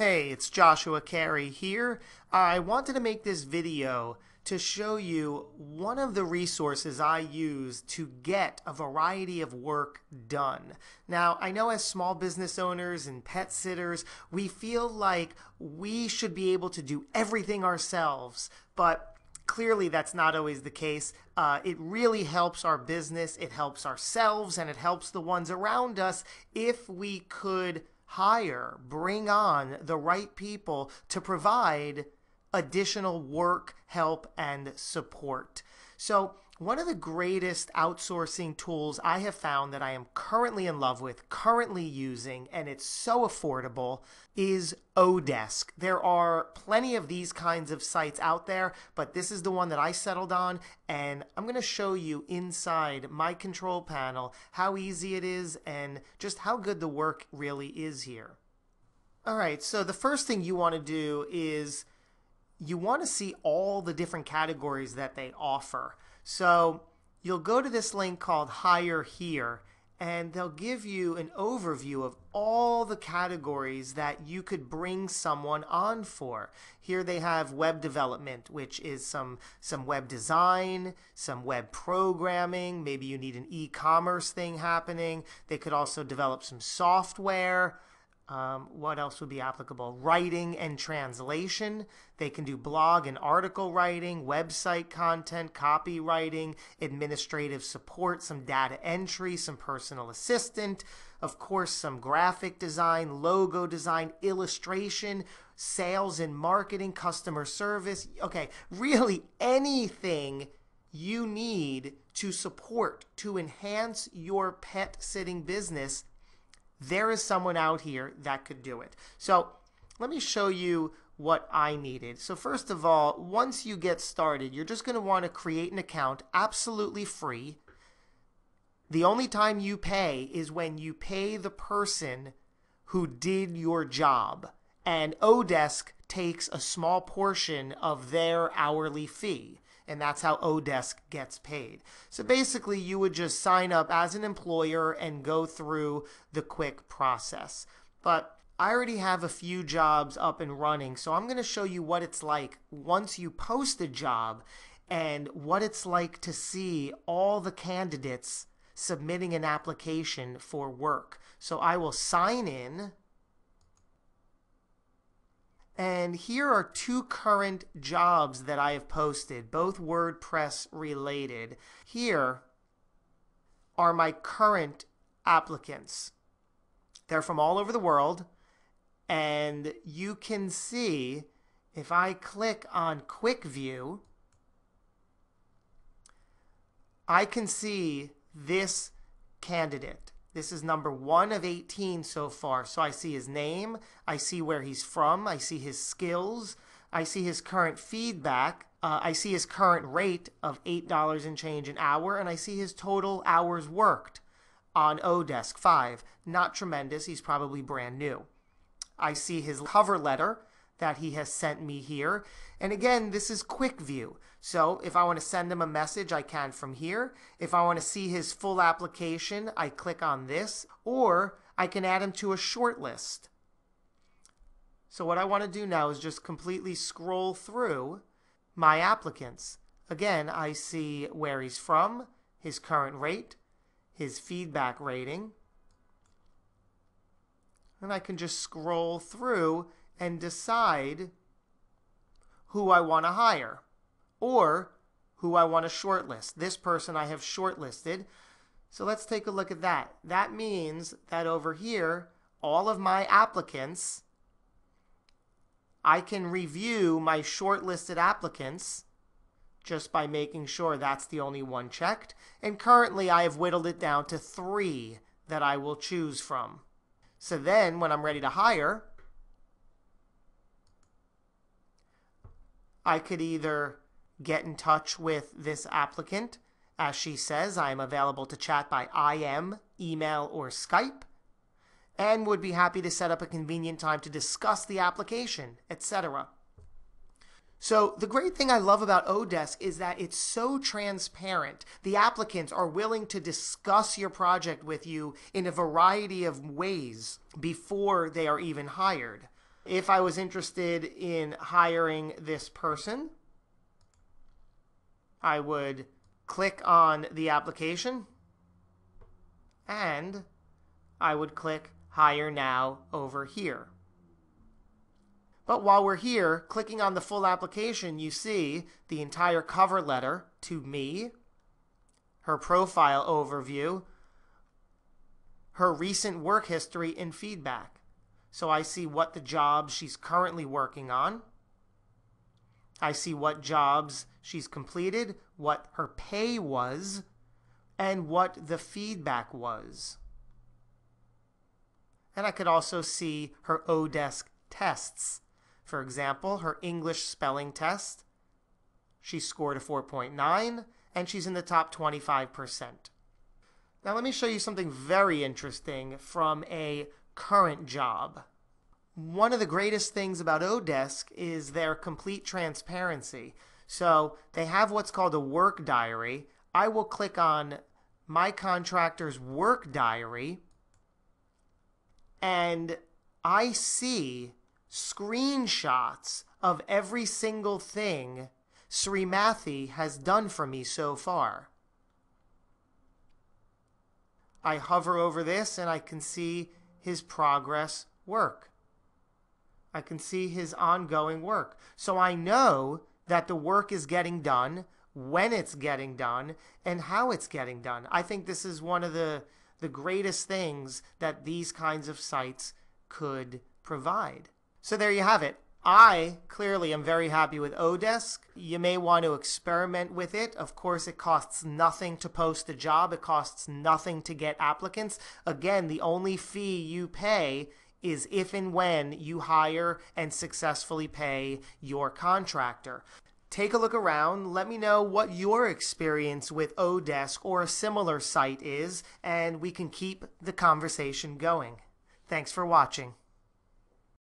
Hey, it's Joshua Cary here. I wanted to make this video to show you one of the resources I use to get a variety of work done. Now, I know as small business owners and pet sitters, we feel like we should be able to do everything ourselves, but clearly that's not always the case. It really helps our business, it helps ourselves, and it helps the ones around us if we could bring on the right people to provide additional work, help, and support. So one of the greatest outsourcing tools I have found that I am currently in love with, currently using, and it's so affordable, is Odesk. There are plenty of these kinds of sites out there, but this is the one that I settled on, and I'm going to show you inside my control panel how easy it is and just how good the work really is here. All right, so the first thing you want to do is you want to see all the different categories that they offer. So you'll go to this link called Hire Here, and they'll give you an overview of all the categories that you could bring someone on for. Here they have web development, which is some web design, some web programming. Maybe you need an e-commerce thing happening. They could also develop some software. What else would be applicable? Writing and translation. They can do blog and article writing, website content, copywriting, administrative support, some data entry, some personal assistant, of course, some graphic design, logo design, illustration, sales and marketing, customer service. Okay, really anything you need to support, to enhance your pet sitting business. There is someone out here that could do it. So let me show you what I needed. So first of all, once you get started, you're just going to want to create an account absolutely free. The only time you pay is when you pay the person who did your job. And Odesk takes a small portion of their hourly fee. And that's how Odesk gets paid. So basically, you would just sign up as an employer and go through the quick process. But I already have a few jobs up and running, so I'm going to show you what it's like once you post a job and what it's like to see all the candidates submitting an application for work. So I will sign in. And here are two current jobs that I have posted, both WordPress related. Here are my current applicants. They're from all over the world, and you can see if I click on Quick View, I can see this candidate. This is number 1 of 18 so far. So I see his name, I see where he's from, I see his skills, I see his current feedback, I see his current rate of $8 and change an hour, and I see his total hours worked on Odesk, 5. Not tremendous, he's probably brand new. I see his cover letter that he has sent me here. And again, this is Quick View. So if I want to send him a message, I can from here. If I want to see his full application, I click on this, or I can add him to a short list. So what I want to do now is just completely scroll through my applicants. Again, I see where he's from, his current rate, his feedback rating, and I can just scroll through and decide who I want to hire or who I want to shortlist. This person I have shortlisted. So let's take a look at that. That means that over here, all of my applicants, I can review my shortlisted applicants just by making sure that's the only one checked. And currently I have whittled it down to 3 that I will choose from. So then when I'm ready to hire, I could either get in touch with this applicant. As she says, I am available to chat by IM, email, or Skype, and would be happy to set up a convenient time to discuss the application, etc. So the great thing I love about Odesk is that it's so transparent. The applicants are willing to discuss your project with you in a variety of ways before they are even hired. If I was interested in hiring this person, I would click on the application and I would click Hire Now over here. But while we're here, clicking on the full application, you see the entire cover letter to me, her profile overview, her recent work history and feedback. So I see what the jobs she's currently working on. I see what jobs she's completed, what her pay was, and what the feedback was. And I could also see her Odesk tests. For example, her English spelling test, she scored a 4.9, and she's in the top 25%. Now let me show you something very interesting from a current job. One of the greatest things about Odesk is their complete transparency. So they have what's called a work diary. I will click on my contractor's work diary, and I see screenshots of every single thing Srimathi has done for me so far. I hover over this and I can see his progress work. I can see his ongoing work. So I know that the work is getting done, when it's getting done, and how it's getting done. I think this is one of the greatest things that these kinds of sites could provide. So there you have it. I clearly am very happy with Odesk. You may want to experiment with it. Of course, it costs nothing to post a job. It costs nothing to get applicants. Again, the only fee you pay is if and when you hire and successfully pay your contractor. Take a look around. Let me know what your experience with Odesk or a similar site is, and we can keep the conversation going. Thanks for watching.